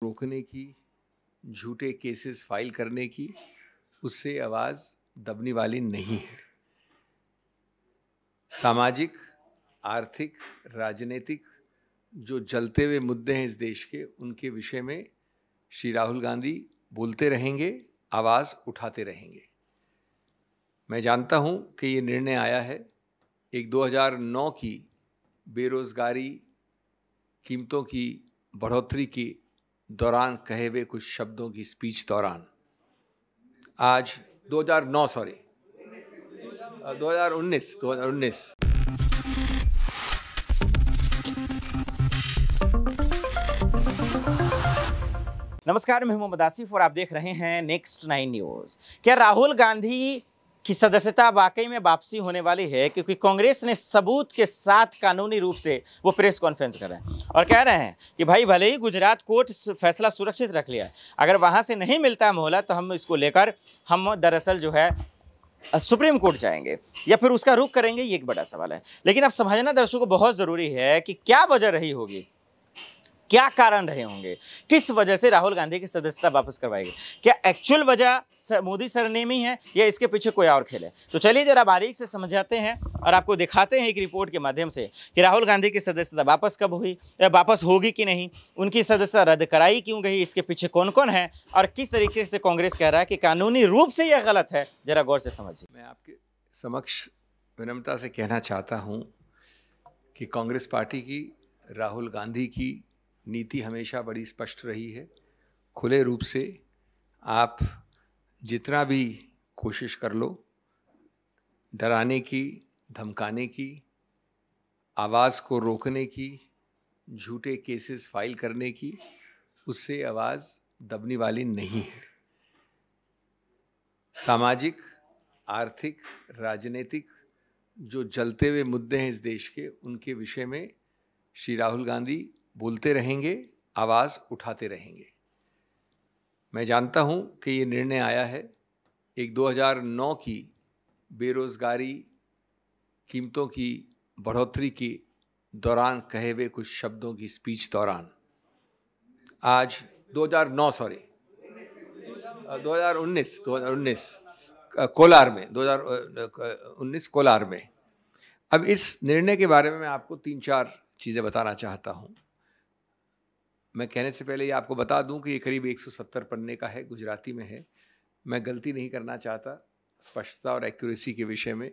रोकने की, झूठे केसेस फाइल करने की, उससे आवाज़ दबने वाली नहीं है। सामाजिक, आर्थिक, राजनीतिक जो जलते हुए मुद्दे हैं इस देश के, उनके विषय में श्री राहुल गांधी बोलते रहेंगे, आवाज़ उठाते रहेंगे। मैं जानता हूं कि ये निर्णय आया है एक 2009 की बेरोज़गारी, कीमतों की बढ़ोतरी के दौरान कहे हुए कुछ शब्दों की स्पीच दौरान। आज 2019। नमस्कार, मैं मोहम्मद आसिफ और आप देख रहे हैं नेक्स्ट 9 न्यूज़। क्या राहुल गांधी की सदस्यता वाकई में वापसी होने वाली है? क्योंकि कांग्रेस ने सबूत के साथ कानूनी रूप से वो प्रेस कॉन्फ्रेंस कर रहे हैं और कह रहे हैं कि भाई भले ही गुजरात कोर्ट फैसला सुरक्षित रख लिया, अगर वहां से नहीं मिलता मोहलत तो हम इसको लेकर हम दरअसल जो है सुप्रीम कोर्ट जाएंगे या फिर उसका रुख करेंगे। ये एक बड़ा सवाल है, लेकिन अब समझना दर्शकों को बहुत ज़रूरी है कि क्या वजह रही होगी, क्या कारण रहे होंगे, किस वजह से राहुल गांधी की सदस्यता वापस करवाएगी। क्या एक्चुअल वजह मोदी सरनेमी है या इसके पीछे कोई और खेल है? तो चलिए जरा बारीक से समझाते हैं और आपको दिखाते हैं एक रिपोर्ट के माध्यम से कि राहुल गांधी की सदस्यता वापस कब हुई या वापस होगी कि नहीं, उनकी सदस्यता रद्द कराई क्यों गई, इसके पीछे कौन कौन है और किस तरीके से कांग्रेस कह रहा है कि कानूनी रूप से यह गलत है। जरा गौर से समझिए। मैं आपके समक्ष विनम्रता से कहना चाहता हूं कि कांग्रेस पार्टी की, राहुल गांधी की नीति हमेशा बड़ी स्पष्ट रही है। खुले रूप से आप जितना भी कोशिश कर लो, डराने की, धमकाने की, आवाज़ को रोकने की, झूठे केसेस फाइल करने की, उससे आवाज़ दबने वाली नहीं है। सामाजिक, आर्थिक, राजनीतिक जो जलते हुए मुद्दे हैं इस देश के, उनके विषय में श्री राहुल गांधी बोलते रहेंगे, आवाज़ उठाते रहेंगे। मैं जानता हूं कि ये निर्णय आया है एक 2009 की बेरोज़गारी, कीमतों की बढ़ोतरी के दौरान कहे हुए कुछ शब्दों की स्पीच दौरान। आज 2019 कोलार में, 2019 कोलार में। अब इस निर्णय के बारे में मैं आपको 3-4 चीज़ें बताना चाहता हूं। मैं कहने से पहले ये आपको बता दूं कि ये करीब 170 पन्ने का है, गुजराती में है। मैं गलती नहीं करना चाहता स्पष्टता और एक्यूरेसी के विषय में।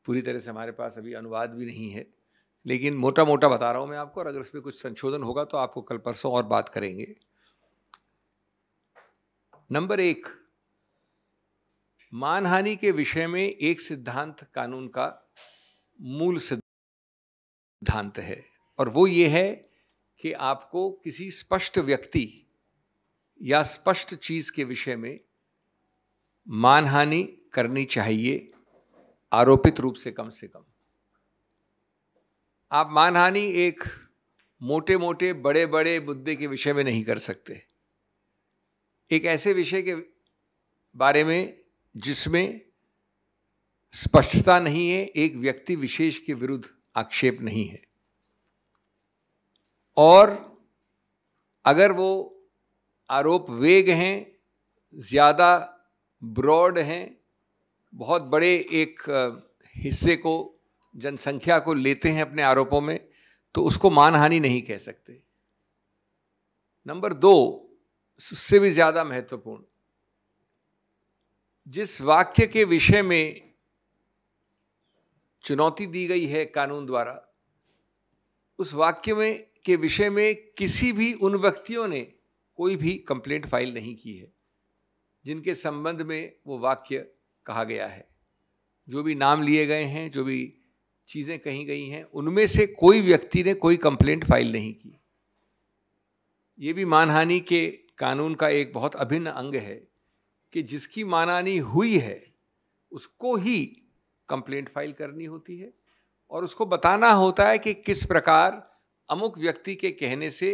पूरी तरह से हमारे पास अभी अनुवाद भी नहीं है, लेकिन मोटा मोटा बता रहा हूं मैं आपको, और अगर उसमें कुछ संशोधन होगा तो आपको कल परसों और बात करेंगे। नंबर 1, मानहानि के विषय में एक सिद्धांत कानून का मूल सिद्धांत है, और वो ये है कि आपको किसी स्पष्ट व्यक्ति या स्पष्ट चीज के विषय में मानहानि करनी चाहिए, आरोपित रूप से कम से कम। आप मानहानि एक मोटे मोटे बड़े बड़े मुद्दे के विषय में नहीं कर सकते। एक ऐसे विषय के बारे में जिसमें स्पष्टता नहीं है, एक व्यक्ति विशेष के विरुद्ध आक्षेप नहीं है, और अगर वो आरोप वेग हैं, ज़्यादा ब्रॉड हैं, बहुत बड़े एक हिस्से को, जनसंख्या को लेते हैं अपने आरोपों में, तो उसको मानहानि नहीं कह सकते। नंबर 2, उससे भी ज़्यादा महत्वपूर्ण, जिस वाक्य के विषय में चुनौती दी गई है कानून द्वारा, उस वाक्य में के विषय में किसी भी उन व्यक्तियों ने कोई भी कंप्लेंट फाइल नहीं की है जिनके संबंध में वो वाक्य कहा गया है। जो भी नाम लिए गए हैं, जो भी चीज़ें कही गई हैं, उनमें से कोई व्यक्ति ने कोई कंप्लेंट फाइल नहीं की। ये भी मानहानि के कानून का एक बहुत अभिन्न अंग है कि जिसकी मानहानि हुई है उसको ही कंप्लेंट फाइल करनी होती है, और उसको बताना होता है कि किस प्रकार अमुक व्यक्ति के कहने से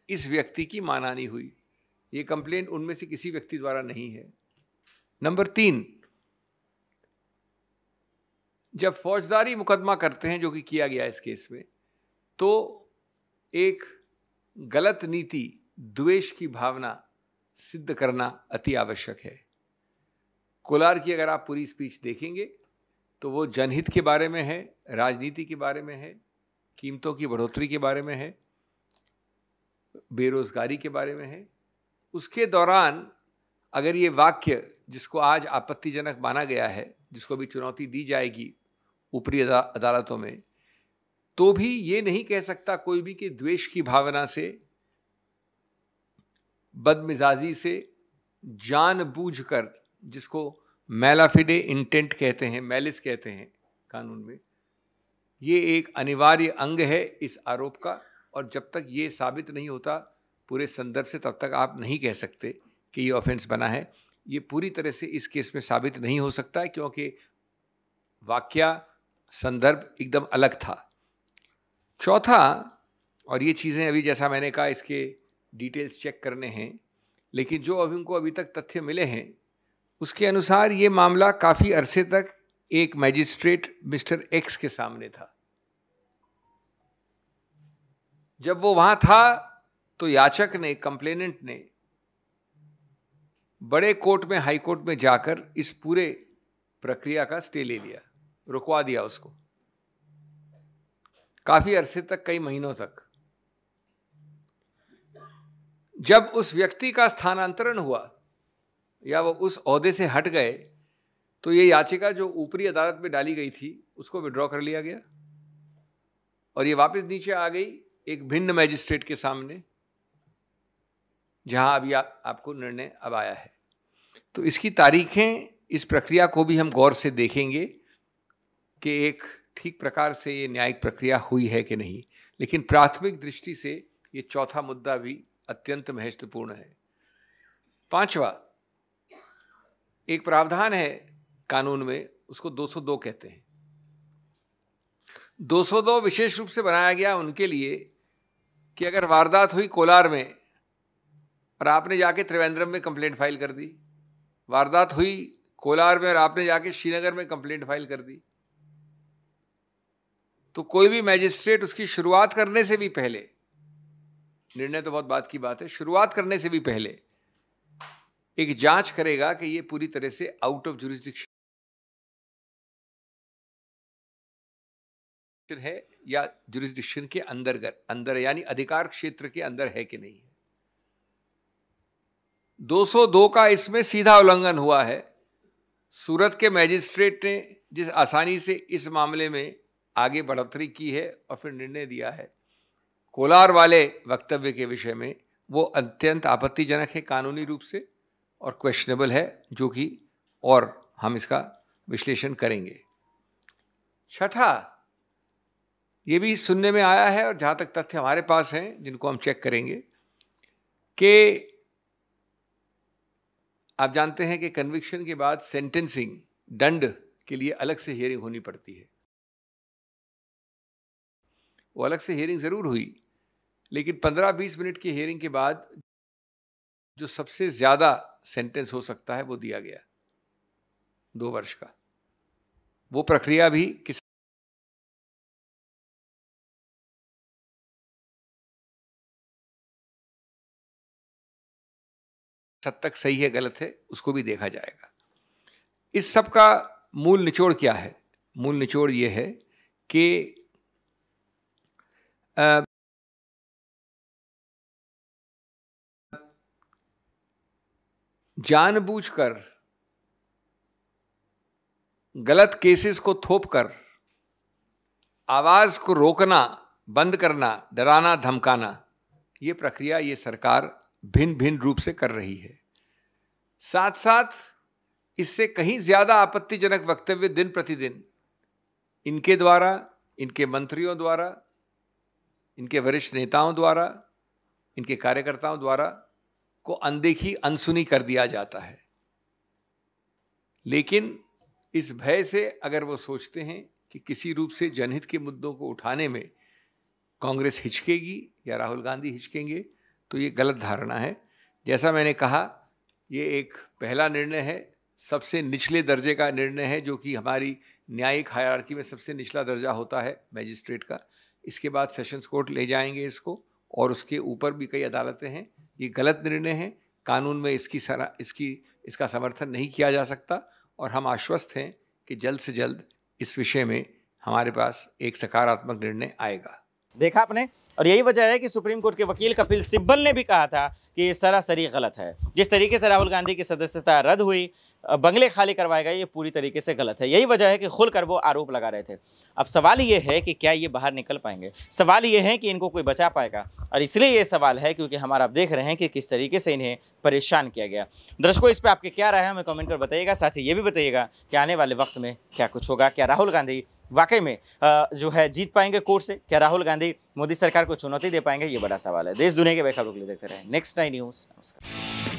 इस व्यक्ति की मानहानि हुई। ये कंप्लेंट उनमें से किसी व्यक्ति द्वारा नहीं है। नंबर 3, जब फौजदारी मुकदमा करते हैं, जो कि किया गया इस केस में, तो एक गलत नीति द्वेष की भावना सिद्ध करना अति आवश्यक है। कोलार की अगर आप पूरी स्पीच देखेंगे तो वो जनहित के बारे में है, राजनीति के बारे में है, कीमतों की बढ़ोतरी के बारे में है, बेरोजगारी के बारे में है। उसके दौरान अगर ये वाक्य, जिसको आज आपत्तिजनक माना गया है, जिसको भी चुनौती दी जाएगी ऊपरी अदालतों में, तो भी ये नहीं कह सकता कोई भी कि द्वेष की भावना से, बदमिजाजी से, जानबूझकर, जिसको मैलाफिडे इंटेंट कहते हैं, मैलिस कहते हैं कानून में, ये एक अनिवार्य अंग है इस आरोप का। और जब तक ये साबित नहीं होता पूरे संदर्भ से, तब तक आप नहीं कह सकते कि ये ऑफेंस बना है। ये पूरी तरह से इस केस में साबित नहीं हो सकता है, क्योंकि वाक्या संदर्भ एकदम अलग था। चौथा, और ये चीज़ें अभी जैसा मैंने कहा इसके डिटेल्स चेक करने हैं, लेकिन जो हमको अभी तक तथ्य मिले हैं उसके अनुसार ये मामला काफ़ी अरसे तक एक मैजिस्ट्रेट मिस्टर एक्स के सामने था। जब वो वहाँ था तो याचक ने, कंप्लेनेंट ने बड़े कोर्ट में, हाई कोर्ट में जाकर इस पूरे प्रक्रिया का स्टे ले लिया, रुकवा दिया उसको काफी अरसे तक, कई महीनों तक। जब उस व्यक्ति का स्थानांतरण हुआ या वो उस ओहदे से हट गए, तो ये याचिका जो ऊपरी अदालत में डाली गई थी उसको विड्रॉ कर लिया गया और ये वापस नीचे आ गई एक भिन्न मैजिस्ट्रेट के सामने, जहां अभी आपको निर्णय अब आया है। तो इसकी तारीखें, इस प्रक्रिया को भी हम गौर से देखेंगे कि एक ठीक प्रकार से ये न्यायिक प्रक्रिया हुई है कि नहीं। लेकिन प्राथमिक दृष्टि से ये चौथा मुद्दा भी अत्यंत महत्वपूर्ण है। पांचवा, एक प्रावधान है कानून में, उसको 202 कहते हैं। 202 विशेष रूप से बनाया गया उनके लिए कि अगर वारदात हुई कोलार में और आपने जाके त्रिवेंद्रम में कंप्लेंट फाइल कर दी, वारदात हुई कोलार में और आपने जाके श्रीनगर में कंप्लेंट फाइल कर दी, तो कोई भी मैजिस्ट्रेट उसकी शुरुआत करने से भी पहले, निर्णय तो बहुत बात की बात है, शुरुआत करने से भी पहले एक जांच करेगा कि ये पूरी तरह से आउट ऑफ जुरिस्डिक्शन है या जुरिस्डिक्शन के अंदर यानी अधिकार क्षेत्र के अंदर है कि नहीं है। 202 का इसमें सीधा उल्लंघन हुआ है। सूरत के मैजिस्ट्रेट ने जिस आसानी से इस मामले में आगे बढ़ोतरी की है और फिर निर्णय दिया है कोलार वाले वक्तव्य के विषय में, वो अत्यंत आपत्तिजनक है कानूनी रूप से और क्वेश्चनेबल है, जो कि और हम इसका विश्लेषण करेंगे। छठा, ये भी सुनने में आया है और जहाँ तक तथ्य हमारे पास हैं जिनको हम चेक करेंगे, कि आप जानते हैं कि कन्विक्शन के बाद सेंटेंसिंग, दंड के लिए अलग से हियरिंग होनी पड़ती है। वो अलग से हियरिंग जरूर हुई, लेकिन 15-20 मिनट की हियरिंग के बाद जो सबसे ज्यादा सेंटेंस हो सकता है वो दिया गया 2 वर्ष का। वो प्रक्रिया भी किस हद तक सही है, गलत है, उसको भी देखा जाएगा। इस सब का मूल निचोड़ क्या है? मूल निचोड़ ये है कि जानबूझकर गलत केसेस को थोपकर आवाज को रोकना, बंद करना, डराना, धमकाना, ये प्रक्रिया ये सरकार भिन्न भिन्न रूप से कर रही है। साथ साथ इससे कहीं ज्यादा आपत्तिजनक वक्तव्य दिन प्रतिदिन इनके द्वारा, इनके मंत्रियों द्वारा, इनके वरिष्ठ नेताओं द्वारा, इनके कार्यकर्ताओं द्वारा को अनदेखी, अनसुनी कर दिया जाता है। लेकिन इस भय से अगर वो सोचते हैं कि किसी रूप से जनहित के मुद्दों को उठाने में कांग्रेस हिचकेगी या राहुल गांधी हिचकेंगे, तो ये गलत धारणा है। जैसा मैंने कहा, ये एक पहला निर्णय है, सबसे निचले दर्जे का निर्णय है, जो कि हमारी न्यायिक हायरार्की में सबसे निचला दर्जा होता है मैजिस्ट्रेट का। इसके बाद सेशंस कोर्ट ले जाएंगे इसको, और उसके ऊपर भी कई अदालतें हैं ये गलत निर्णय है, कानून में इसका समर्थन नहीं किया जा सकता और हम आश्वस्त हैं कि जल्द से जल्द इस विषय में हमारे पास एक सकारात्मक निर्णय आएगा। देखा आपने, और यही वजह है कि सुप्रीम कोर्ट के वकील कपिल सिब्बल ने भी कहा था कि ये सरासरी गलत है। जिस तरीके से राहुल गांधी की सदस्यता रद्द हुई, बंगले खाली करवाए गए, ये पूरी तरीके से गलत है। यही वजह है कि खुलकर वो आरोप लगा रहे थे। अब सवाल ये है कि क्या ये बाहर निकल पाएंगे, सवाल ये है कि इनको कोई बचा पाएगा। और इसलिए ये सवाल है क्योंकि हमारा आप देख रहे हैं कि किस तरीके से इन्हें परेशान किया गया। दर्शकों, इस पर आपके क्या राय है हमें कमेंट कर बताइएगा। साथ ही ये भी बताइएगा कि आने वाले वक्त में क्या कुछ होगा। क्या राहुल गांधी वाकई में जो है जीत पाएंगे कोर्ट से? क्या राहुल गांधी मोदी सरकार को चुनौती दे पाएंगे? ये बड़ा सवाल है। देश दुनिया के बेखबरों के लिए देखते रहें नेक्स्ट 9 न्यूज़। नमस्कार।